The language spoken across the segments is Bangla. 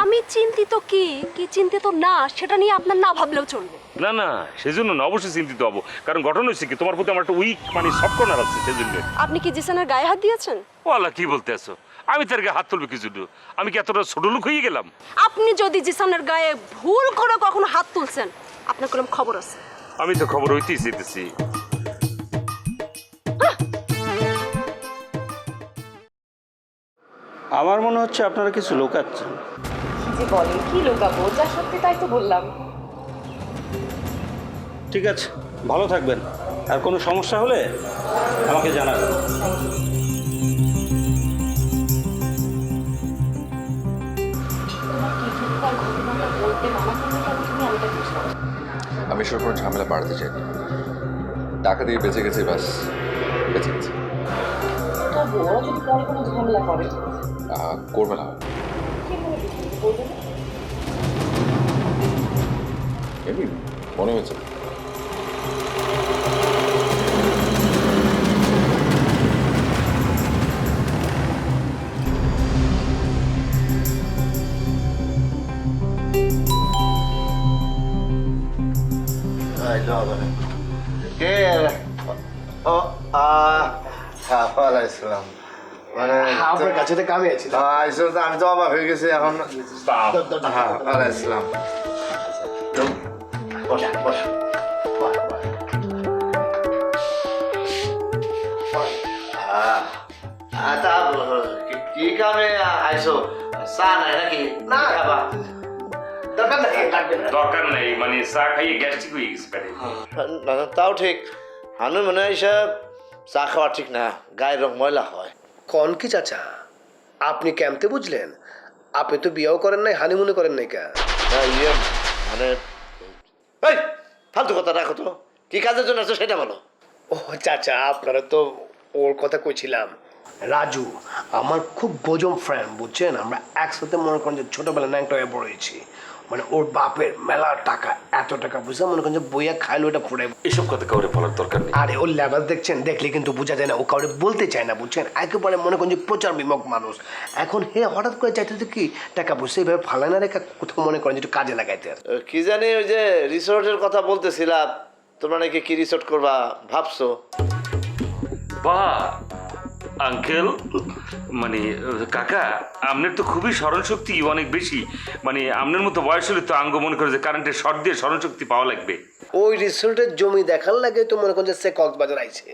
আমি চিন্তিত কি কি চিন্তিত না সেটা নিয়ে আপনার না ভাবলেও চলবে। না না সেজন্য না, অবশ্যই চিন্তিত হবো, কারণ ঘটনা হচ্ছে কি তোমার প্রতি আমার একটা উইক মানে সফট কর্নার আছে সেজন্য। আপনি কি জিসানের গায়ে হাত দিয়েছেন? ও আল্লাহ, কি বলতে আছো? আমি তার গায়ে হাত তুলবে কিছু? আমি কি এতটা ছোট লোক হয়ে গেলাম? আপনি যদি জিসানের গায়ে ভুল করে কখনো হাত তুলছেন আপনার কোনো খবর আছে? আমি তো খবর হইতেই চাইতেছি। আমার মনে হচ্ছে আপনারা কিছু লুকাচ্ছেন। যে বলে কি লুকাবো, যা সত্যি তাই তো বললাম। ঠিক আছে, ভালো থাকবেন, আর কোনো সমস্যা হলে আমাকে জানাবেন। আমি সব কোনো ঝামেলা বাড়াতে চাইনি, টাকা দিয়ে বেঁচে গেছে, বাস বেঁচে গেছে। তবু ওরা যদি পরে কোনো ঝামেলা করে করবে না, এমনি মনে হয়েছে। মানে আপনার কাছে তো কামে আছি আমি তো অবাক হয়ে গেছি এখন। হ্যাঁ আলাইসালাম, কি কামে আইসো? চা নাই নাকি? না খাবা দরকার নাই, দরকার নেই, মানে চা খাইয়ে গ্যাস্ট্রিক হয়ে গেছে পেটে। তাও ঠিক। হানু মনে হয় চা খাওয়া ঠিক না, গায়ের রং ময়লা হয়। কন কি চাচা, আপনি কেমতে বুঝলেন? আপনি তো বিয়েও করেন নাই, হানিমুনে করেন নাই কা? ইয়ে মানে এই ফালতু কথা রাখো তো, কি কাজের জন্য আছো সেটা বলো। ও চাচা, আপনারা তো ওর কথা কইছিলাম। রাজু আমার খুব গজম ফ্রেন্ড, বুঝছেন? আমরা একসাথে মনে করেন যে ছোটবেলা ন্যাংটা হয়ে বড় হয়েছি। মানে ওর বাপের মেলা টাকা, এত টাকা বুঝছেন, মনে করেন যে বইয়া খাইলো এটা ফুটে। এসব কথা কাউরে বলার দরকার নেই। আরে ওর লেভেল দেখছেন, দেখলে কিন্তু বোঝা যায় না, ও কাউরে বলতে চায় না, বুঝছেন? একেবারে মনে করেন যে প্রচার বিমুখ মানুষ। এখন হে হঠাৎ করে চাইতে কি টাকা পয়সা এইভাবে ফালাই না রেখা কোথাও মনে করেন যে একটু কাজে লাগাইতে। কি জানি ওই যে রিসোর্টের কথা বলতেছিলাম, তোমরা নাকি কি রিসোর্ট করবা ভাবছো? বা আঙ্কেল, মানে কাকা, আপনার তো খুবই স্মরণশক্তি অনেক বেশি। মানে আপনার মতো বয়স হলে তো আঙ্গ মনে করে যে কারেন্টের শর্ট দিয়ে স্মরণশক্তি পাওয়া লাগবে। ওই রিসোর্টের জমি দেখার লাগে তো মনে করেন যে সে কক্সবাজার আইছে।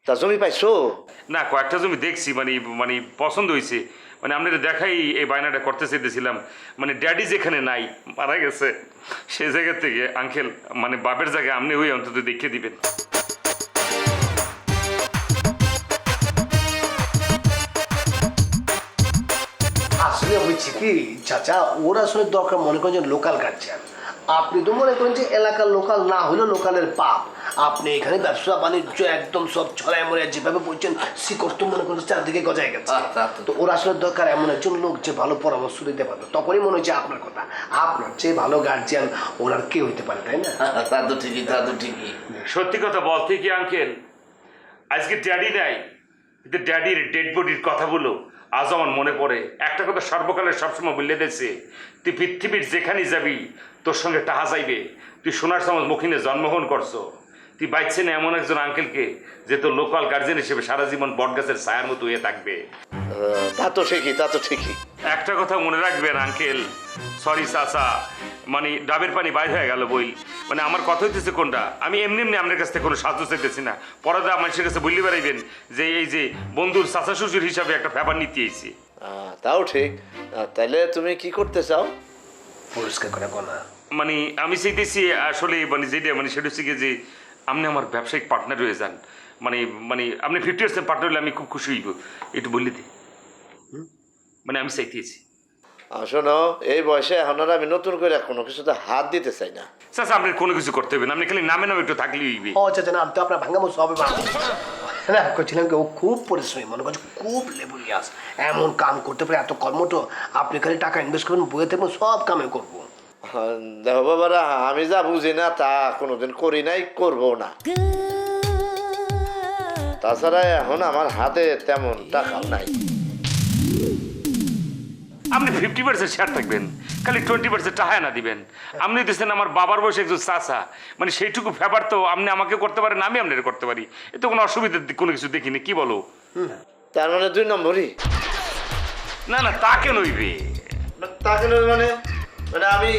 তা জমি পাইছো? না, কয়েকটা জমি দেখছি, মানে মানে পছন্দ হয়েছে। মানে আপনার দেখাই এই বায়নাটা করতে চাইতেছিলাম। মানে ড্যাডি যেখানে নাই, মারা গেছে, সে জায়গা থেকে আঙ্কেল মানে বাপের জায়গায় আপনি ওই অন্তত দেখিয়ে দিবেন। আসলে হচ্ছে কি চাচা, ওর আসলে দরকার মনে করেন যে লোকাল গার্জিয়ান। আপনি তো মনে করেন যে এলাকার লোকাল না হলেও লোকালের পাপ। আপনি এখানে ব্যবসা বাণিজ্য একদম সব ছড়ায় মরে যেভাবে বলছেন শিকড় তো মনে করেন চারদিকে গজায় গেছে। তো ওর আসলে দরকার এমন একজন লোক যে ভালো পরামর্শ দিতে পারবে। তখনই মনে হচ্ছে আপনার কথা, আপনার চেয়ে ভালো গার্জিয়ান ওর আর কে হইতে পারে, তাই না? তা তো ঠিকই, তা তো ঠিকই। সত্যি কথা বলতে কি আঙ্কেল, আজকে ড্যাডি নাই, কিন্তু ড্যাডির ডেড বডির কথাগুলো আজ আমার মনে পড়ে। একটা কথা সর্বকালের সবসময় বললে দিয়েছে, তুই পৃথিবীর যেখানে যাবি তোর সঙ্গে টাহা যাইবে। তুই সোনার সমাজ মুখিনে জন্মগ্রহণ করছো, তুই বাইছে না এমন একজন আঙ্কেলকে যে তোর লোকাল গার্জেন হিসেবে সারা জীবন বটগাছের ছায়ার মতো হয়ে থাকবে। তা তো ঠিকই, তা তো ঠিকই। একটা কথা মনে রাখবেন আঙ্কেল, সরি চাচা, মানে ডাবের পানি বাইর হয়ে গেল বই। মানে আমার কথা হইতেছে কোনটা, আমি এমনি এমনি আপনার কাছ থেকে কোনো সাহায্য চাইতেছি না। পরাদা মানুষের কাছে বললে বেড়াইবেন যে এই যে বন্ধুর চাচা শ্বশুর হিসাবে একটা ব্যাপার নিতে এসেছি। তাও ঠিক। তাইলে তুমি কি করতে চাও? পরিষ্কার করে কোনা মানে আমি চাইতেছি আসলে মানে যেটা মানে সেটা হচ্ছে কি যে আপনি আমার ব্যবসায়িক পার্টনার হয়ে যান। মানে মানে আপনি 50% পার্টনার হলে আমি খুব খুশি হইব, একটু বললে দিই। মানে আমি চাইতেছি। শোনো, এই বয়সে এখন আর আমি নতুন করে কোনো কিছুতে হাত দিতে চাই না। চাচা আপনি কোনো কিছু করতে হবে না, আপনি খালি নামে নামে একটু থাকলেই হইবে। ও চাচা না, আমি তো আপনার ভাঙ্গামো সবে না করছিলাম কি, ও খুব পরিশ্রমী, মনে করছে খুব লেবুলিয়াস, এমন কাম করতে পারে, এত কর্মঠ। আপনি খালি টাকা ইনভেস্ট করবেন, বইয়ে থাকবেন, সব কামে করবো। দেখো বাবারা, আমি যা বুঝি না তা কোনোদিন করি নাই, করবো না। তাছাড়া এখন আমার হাতে তেমন টাকা নাই। আপনি 50% শেয়ার থাকবেন, খালি 20% টাকা না দিবেন। আপনি দিচ্ছেন আমার বাবার বয়সে একজন চাচা, মানে সেইটুকু ফেভার তো আপনি আমাকে করতে পারেন, আমি আপনার করতে পারি, এতে কোনো অসুবিধা কোনো কিছু দেখিনি। কি বলো? তার মানে 2 নম্বরই? না না, তা কেন হইবে? তাকে মানে মানে আমি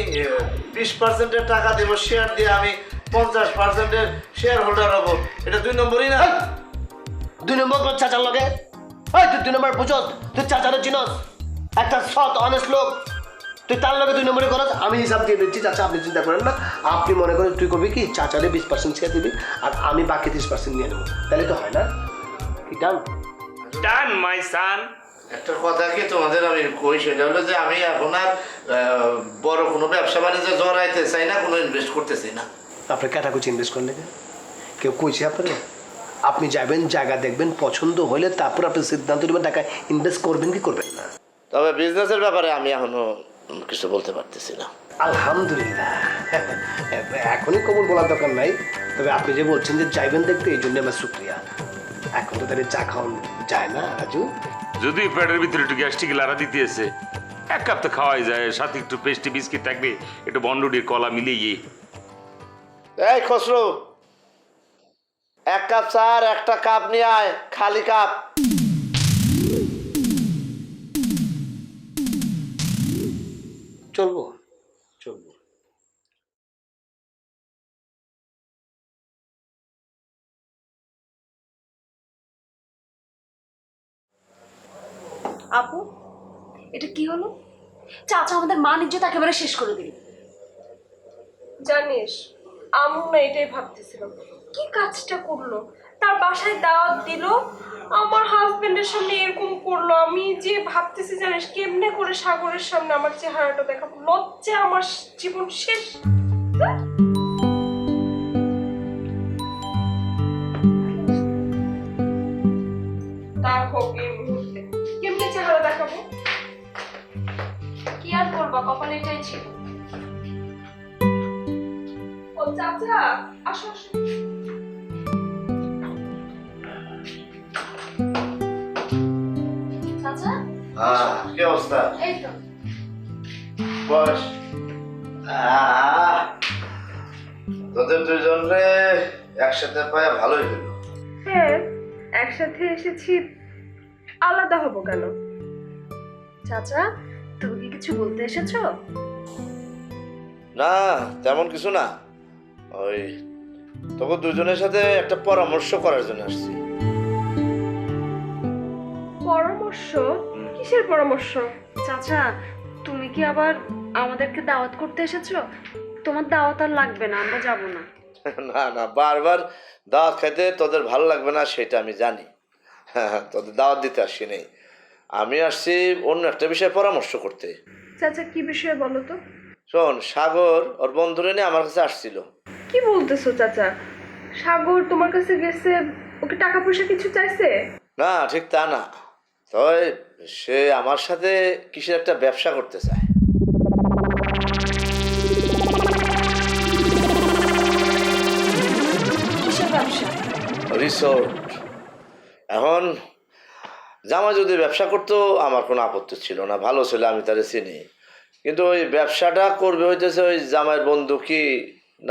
20%-এর টাকা দেব শেয়ার দিয়ে, আমি 50%-এর শেয়ার হোল্ডার হবো, এটা 2 নম্বরই না? 2 নম্বর তোর চাচার লগে? ওই তুই 2 নম্বর বুঝস? তুই চাচারে চিনস? একটা সৎ অনেস্ট লোক, তুই তার লগে 2 নম্বরে করস। আমি হিসাব দিয়ে দিচ্ছি চাচা, আপনি চিন্তা করেন না। আপনি মনে করেন তুই করবি কি, চাচারে 20% শেয়ার দিবি আর আমি বাকি 30% নিয়ে নেবো, তাহলে তো হয় না? কি ডান? ডান মাই সান। একটা কথা কি তোমাদের আমি কই, সেটা হলো যে আমি এখন আর বড় কোনো ব্যবসা বাণিজ্যে জড়াইতে চাই না, কোনো ইনভেস্ট করতে চাই না। আপনার ক্যাটাকুচি ইনভেস্ট করলে কেউ কইছে আপনারা? আপনি যাবেন, জায়গা দেখবেন, পছন্দ হলে তারপর আপনি সিদ্ধান্ত নেবেন টাকা ইনভেস্ট করবেন কি করবেন না। তবে বিজনেসের ব্যাপারে আমি এখনো কিছু বলতে পারতেছি না। আলহামদুলিল্লাহ, এখনই কবুল বলার দরকার নাই। তবে আপনি যে বলছেন যে যাইবেন দেখতে, এই জন্য আমার শুক্রিয়া। এখন তো তাহলে চা খাওয়ান যায় না রাজু? যদি পেটের ভিতরে একটু গ্যাস্ট্রিক লাড়া দিতে এসে 1 কাপ তো খাওয়াই যায়, সাথে একটু পেস্টি বিস্কিট থাকবে, একটু বন্ডুডির কলা মিলিয়ে। এই খসরু, 1 কাপ চা আর 1টা কাপ নিয়ে আয়, খালি কাপ। চলবো চলবো। আপু, এটা কি হলো? চাচা আমাদের মান ইজ্জত একেবারে শেষ করে দিল। জানিস, আম্মু না এটাই ভাবতেছিল, কি কাজটা করলো, তার বাসায় দাওয়াত দিল, আমার হাজবেন্ডের সামনে এরকম করলো। আমি যে ভাবতেছি জানিস, কেমনে করে সাগরের সামনে আমার চেহারাটা দেখাবো, লজ্জা আমার জীবন শেষ। তা হোক, এই মুহূর্তে কেমনে চেহারা দেখাবো? কি আর করবা, কপালে এটাই ছিল। ও চাচা, আসো আসো। চাচা, কি অবস্থা? এই তো। বস। তোদের দুজনরে একসাথে পায় ভালোই হলো। হ্যাঁ, একসাথে এসেছি, আলাদা হব কেন? চাচা, তুমি কি কিছু বলতে এসেছো? না, তেমন কিছু না, ওই তোকে দুজনের সাথে একটা পরামর্শ করার জন্য আসছি। পরামর্শ? কিসের পরামর্শ? চাচা, তুমি কি আবার আমাদেরকে দাওয়াত করতে এসেছো? তোমার দাওয়াত আর লাগবে না, আমরা যাব না। না না, বারবার দাওয়াত খাইতে তোদের ভালো লাগবে না সেটা আমি জানি। হ্যাঁ, তোদের দাওয়াত দিতে আসি নেই, আমি আসছি অন্য একটা বিষয়ে পরামর্শ করতে। চাচা, কি বিষয়ে বলো তো? শোন, সাগর ওর বন্ধুরে নিয়ে আমার কাছে আসছিল। কি বলতেছো চাচা? সাগর তোমার কাছে গেছে, ওকে টাকা পয়সা কিছু চাইছে? না, ঠিক তা না, তবে সে আমার সাথে কিসের একটা ব্যবসা করতে চায়। কিসের ব্যবসা? রিসোর্ট। এখন জামা যদি ব্যবসা করতো আমার কোনো আপত্তি ছিল না, ভালো ছিল, আমি তারে চিনি। কিন্তু ওই ব্যবসাটা করবে হইতেছে ওই জামাইয়ের বন্ধু, কি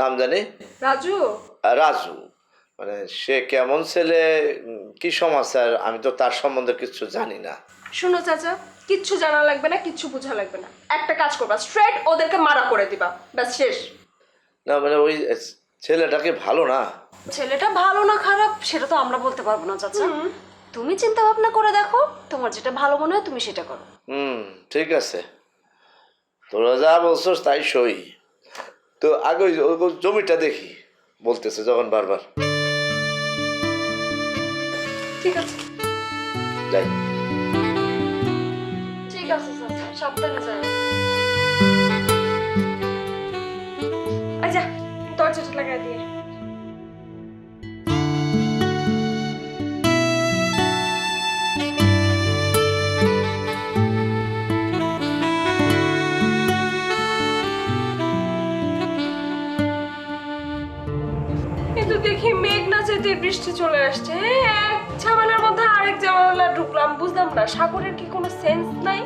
নাম জানি? রাজু। রাজু। মানে সে কেমন ছেলে, কি সমাচার, আমি তো তার সম্বন্ধে কিছু জানি না। শোনো চাচা, কিচ্ছু জানা লাগবে না, কিচ্ছু বোঝা লাগবে না, একটা কাজ করবা, স্ট্রেট ওদেরকে মারা করে দিবা, ব্যাস শেষ। না মানে ওই ছেলেটাকে ভালো না। ছেলেটা ভালো না খারাপ সেটা তো আমরা বলতে পারবো না চাচা। তুমি চিন্তা ভাবনা করে দেখো, তোমার যেটা ভালো মনে হয় তুমি সেটা করো। ঠিক আছে, তোরা যা বলছস তাই সই। তো আগে ওই জমিটা দেখি বলতেছে যখন বারবার। ঠিক আছে। যাই। ঠিক আছে চাচা। সাবধানে যাও। আচ্ছা দরজাটা লাগাই দিয়ে। কিন্তু দেখি মেঘ না যেতে বৃষ্টি চলে আসছে। এক ঝামেলার মধ্যে আরেক ঝামেলা ঢুকলাম, বুঝলাম না সাগরের কি কোনো সেন্স নাই?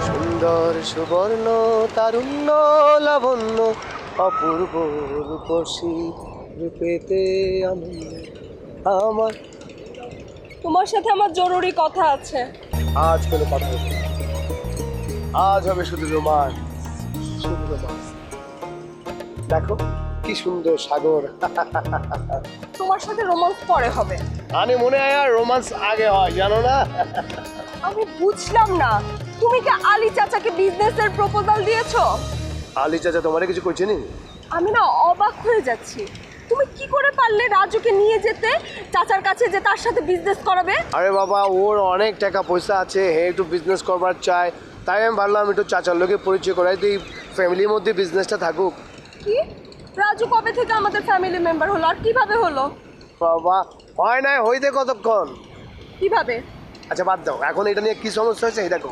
সুন্দর সুবর্ণ তারুণ্য লাবণ্য অপূর্ব রূপসী রূপেতে আমি আমার। তোমার সাথে আমার জরুরি কথা আছে। আজ কোনো কথা হবে না। আজ হবে শুধু রোমান্স, শুধু রোমান্স। দেখো কি সুন্দর সাগর। তোমার সাথে রোমান্স পরে হবে। আরে মনে হয় আর রোমান্স আগে হয়, জানো না? আমি বুঝলাম না, তুমি কি আলী চাচাকে বিজনেসের প্রপোজাল দিয়েছো? আলী চাচা তোমারে কিছু কইছে নি? আমি না অবাক হয়ে যাচ্ছি, তুমি কি করে পারলে রাজুকে নিয়ে যেতে চাচার কাছে যে তার সাথে বিজনেস করাবে? আরে বাবা, ওর অনেক টাকা পয়সা আছে, হে একটু বিজনেস করবার চায়, তাই আমি ভাবলাম একটু চাচার লোকে পরিচয় করাই দিই, ফ্যামিলির মধ্যে বিজনেসটা থাকুক। কি রাজু কবে থেকে আমাদের ফ্যামিলি মেম্বার হলো আর কিভাবে হলো? বাবা হয় নাই হইতে কতক্ষণ? কিভাবে? আচ্ছা বাদ দাও, এখন এটা নিয়ে কি সমস্যা হয়েছে এই দেখো।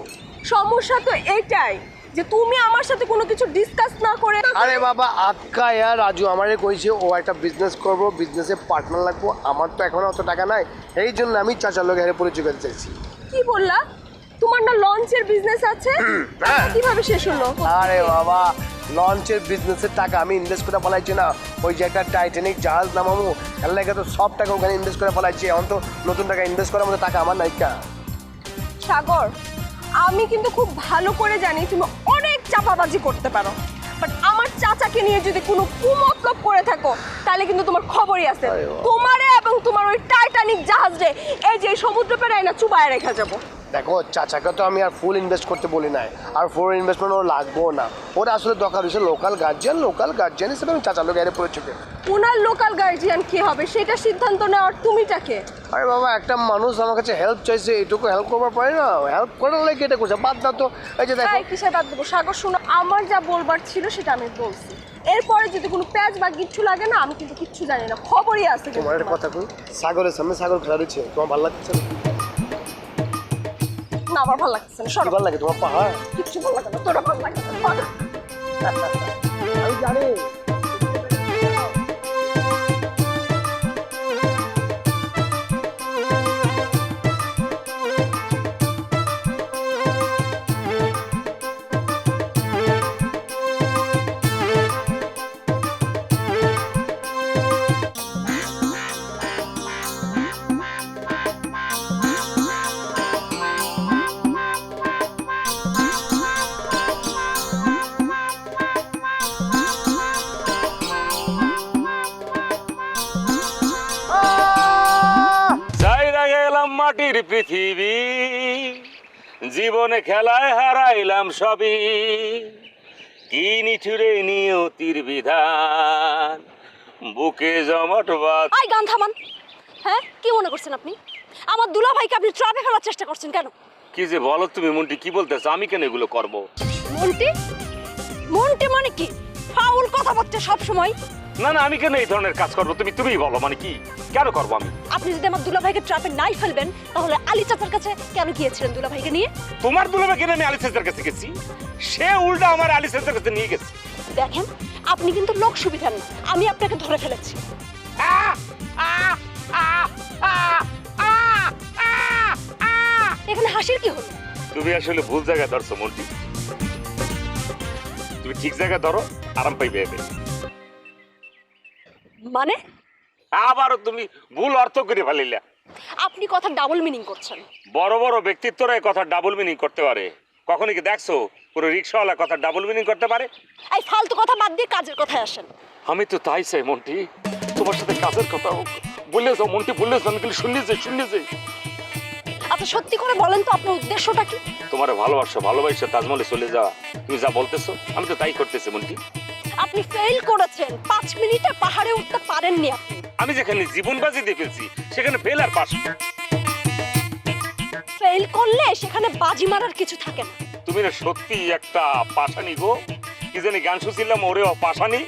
সমস্যা তো এটাই যে তুমি আমার সাথে কোনো কিছু ডিসকাস না করে। আরে বাবা আক্কা ইয়া রাজু আমারে কইছে ও একটা বিজনেস করবো, বিজনেসে পার্টনার লাগবো, আমার তো এখন অত টাকা নাই, এই জন্য আমি চাচার লোক হেরে পরিচয় করতে চাইছি। কি বললা? তোমার না লঞ্চের বিজনেস আছে? কিভাবে শেষ হলো? আরে বাবা লঞ্চের বিজনেসের টাকা আমি ইনভেস্ট করে ফেলাইছি না, ওই যে একটা টাইটানিক জাহাজ নামামো এর লাগে তো সব টাকা ওখানে ইনভেস্ট করে ফেলাইছি, এখন তো নতুন টাকা ইনভেস্ট করার মতো টাকা আমার নাইকা। সাগর, আমি কিন্তু খুব ভালো করে জানি তুমি অনেক চাপাবাজি করতে পারো, বাট আমার চাচাকে নিয়ে যদি কোনো কুমতলব করে থাকো তাহলে কিন্তু তোমার খবরই আছে। তোমারে এবং তোমার ওই টাইটানিক জাহাজে এই যে সমুদ্র পেরায় না চুবায় রেখে যাবো। দেখো চাচাকে তো আমি আর ফুল ইনভেস্ট করতে বলি নাই, আর ফুল ইনভেস্টমেন্ট ওর লাগবো না, ওর আসলে দরকার হয়েছে লোকাল গার্জিয়ান হিসেবে আমি চাচার লোক হেরে পরিচয় করি। ওনার লোকাল গার্জিয়ান কি হবে সেটা সিদ্ধান্ত নেওয়ার তুমিটাকে? আরে বাবা একটা মানুষ আমার কাছে হেল্প চাইছে, এইটুকু হেল্প করবার পারে না? হেল্প করার লাগে এটা করছে, বাদ দাও তো। এই যে দেখো কিসের বাদ দেবো? সাগর শোনো, আমার যা বলবার ছিল সেটা আমি বলছি, এরপরে যদি কোনো প্যাচ বা কিচ্ছু লাগে না আমি কিন্তু কিচ্ছু জানি না, খবরই আছে। তোমার একটা কথা কই, সাগরের সামনে সাগর খেলা দিচ্ছে, তোমার ভালো লাগছে না? না আমার ভালো লাগছে না, সরো। ভালো লাগে তোমার পাহাড়? কিচ্ছু ভালো লাগে না, তোরা ভালো লাগে না। আমি জানি। যাইরা গেলাম মাটির পৃথিবী, জীবনে খেলায় হারাইলাম সবই, কি নিঠুরে নিয়তির বিধান, বুকে জমট বাঁধ। আই গান থামান। হ্যাঁ কি মনে করছেন আপনি? আমার দুলা ভাইকে আপনি ট্রাপে ফেলার চেষ্টা করছেন কেন? কি যে বলো তুমি মন্টি, কি বলতেছো? আমি কেন এগুলো করবো? মন্টি? মন্টি মানে কি? ফাউল কথাবার্তা সব সময়। না না, আমি কেন এই ধরনের কাজ করবো? তুমিই বলো, মানে কি কেন করবো আমি? আপনি যদি আমার দুলা ভাইকে ট্রাপে নাই ফেলবেন তাহলে আলী চাচার কাছে কেন গিয়েছিলেন দুলা ভাইকে নিয়ে? তোমার দুলাভাই কেন আমি আলী সেজদার কাছে গেছি? সে উল্টা আমার আলী সেজদার কাছে নিয়ে গেছে। দেখেন আপনি কিন্তু লোক সুবিধার না, আমি আপনাকে ধরে ফেলেছি। এখানে হাসির কি হলো? তুমি আসলে ভুল জায়গায় ধরছো মন্টি, তুমি ঠিক জায়গায় ধরো, আরাম পাইবে এবে। মানে আবারও তুমি ভুল অর্থ করে ফেলিলা। আপনি কথা ডাবল মিনিং করছেন। বড় বড় ব্যক্তিত্বরা এই কথা ডাবল মিনিং করতে পারে, কখনো কি দেখছো পুরো রিক্সাওয়ালা কথা ডাবল মিনিং করতে পারে? এই ফালতু কথা বাদ দিয়ে কাজের কথায় আসেন। আমি তো তাই চাই মন্টি, তোমার সাথে কাজের কথা বললে যাও মন্টি, বললে যাও, আমি শুনলে যাই। আচ্ছা সত্যি করে বলেন তো আপনার উদ্দেশ্যটা কি? তোমার ভালোবাসা তাজমহলে চলে যাওয়া, তুমি যা বলতেছো আমি তো তাই করতেছি মন্টি। আপনি ফেল করেছেন, 5 মিনিটে পাহাড়ে উঠতে পারেননি আপনি। আমি যেখানে জীবন বাজি দিয়ে ফেলছি সেখানে ফেল আর পাস। ফেল করলে সেখানে বাজি মারার কিছু থাকে না। তুমি না সত্যি একটা পাশানি গো। কি জানি গান শুনছিলাম, ওরেও পাশানি,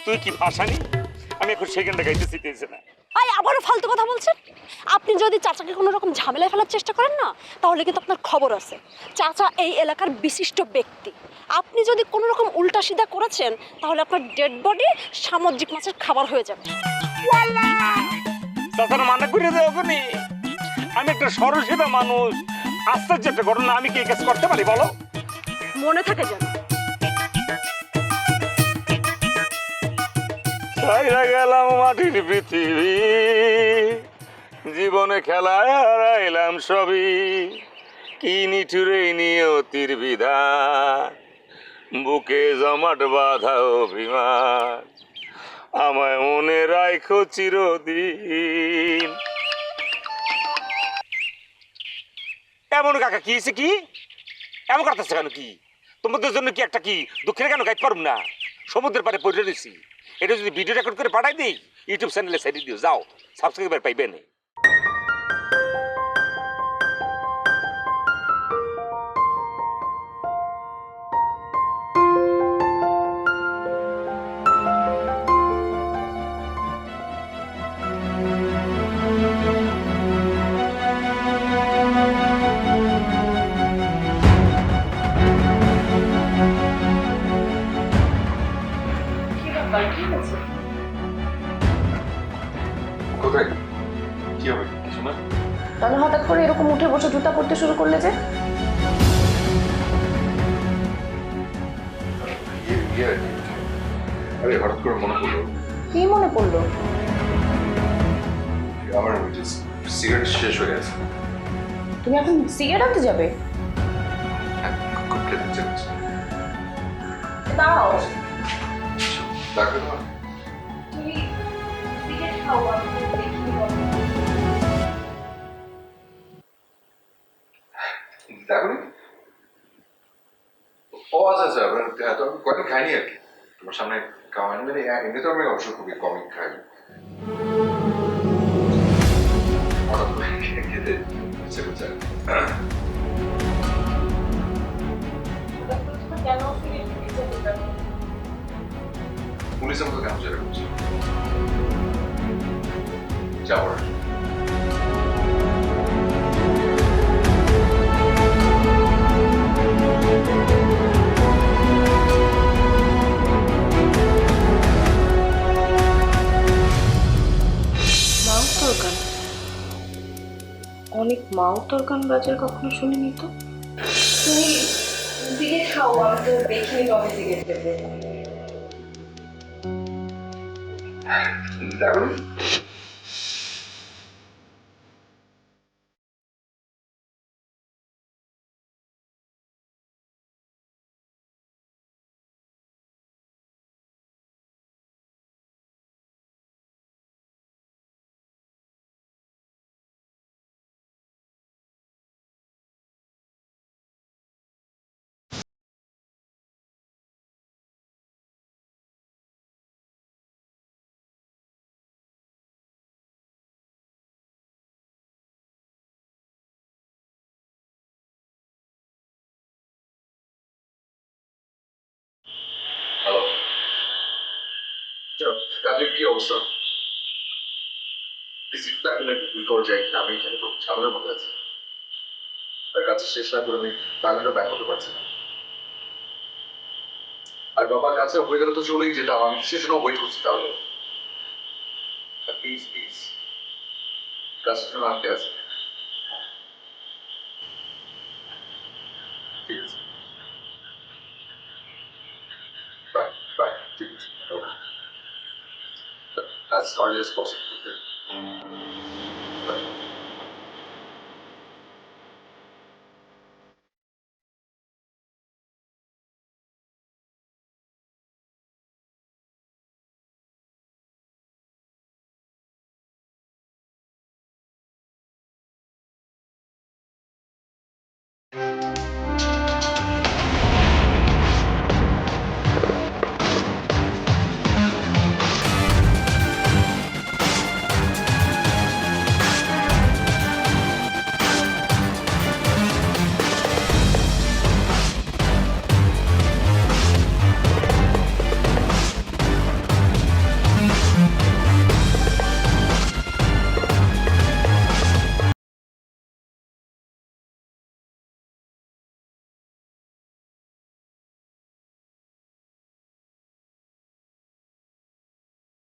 তুই কি পাশানি। আমি এখন সেখানটা গাইতে শিখতেছি না। আই আবারও ফালতু কথা বলছেন। আপনি যদি চাচাকে কোনো রকম ঝামেলায় ফেলার চেষ্টা করেন না, তাহলে কিন্তু আপনার খবর আছে। চাচা এই এলাকার বিশিষ্ট ব্যক্তি। আপনি যদি কোনো রকম উল্টা সিধা করেছেন, তাহলে আপনার ডেড বডি সামুদ্রিক মাছের খাবার হয়ে যাবে। চাচার মানা করে দেওয়া কোনি। আমি একটা সরসিধা মানুষ, আশ্চর্য একটা ঘটনা, আমি কি এই কাজ করতে পারি বলো? মনে থাকে যেন। ছাইরা গেলাম মাটির পৃথিবী, জীবনে খেলায় হারাইলাম সবই, কি নিঠুরে নিয়তির বিধান, বুকে জমাট বাঁধা অভিমান, আমায় মনে রাখো চিরদিন। এমন কাকা কি হয়েছে? কি এমন করতেছে কেন? কি তোমাদের জন্য কি একটা কি দুঃখের কেন গাইতে পারব না? সমুদ্রের পাড়ে পড়ে রয়েছি, এটা যদি ভিডিও রেকর্ড করে পাঠাই দিই ইউটিউব চ্যানেলে সাইডে দিও, যাও সাবস্ক্রাইবার পাইবে না। কোথায় কি হবে কিছু না? তাহলে হঠাৎ করে এরকম উঠে বসে জুতা পরতে শুরু করলে যে? আরে হঠাৎ করে মনে পড়লো, কি মনে পড়লো? আমার সিগারেট শেষ হয়ে গেছে। তুমি এখন সিগারেট আনতে যাবে? খুব খেতে ইচ্ছে করছে। দাঁড়াও, ডাকবে তোমার? তুমি সিগারেট খাও, আমি দেখি দেখো নি? ও আচ্ছা আচ্ছা, তো আমি কয়েকদিন খাইনি আর কি, তোমার সামনে খাওয়ানি। মানে এমনিতে আমি অবশ্য খুবই কমই খাই, হঠাৎ করে খেতে ইচ্ছে করছে। কেন সিগারেট খেতে ইচ্ছে করছে? পুলিশের মতো কেমন যেটা করছে যাওয়ার। মাও তরকান, অনেক মাও তরকান বাজার কখনো শুনিনি তো। তুমি সিগারেট খাও, আমি তো দেখিনি কবে সিগারেট খেতে। দেখো নি? হ্যালো, কাজের কি অবস্থা? করে যাই, আমি এখানে খুব ঝামেলার মধ্যে আছি। আর কাজ শেষ না করে আমি তাহলে ব্যাক করতে পারছি না। আর বাবার কাছে হয়ে গেলে তো চলেই যেতাম, আমি শেষ জন্য ওয়েট করছি। তাহলে প্লিজ প্লিজ কাজটা জন্য আটকে আছে। ঠিক আছে, বাই বাই, ঠিক আছে, as early as possible.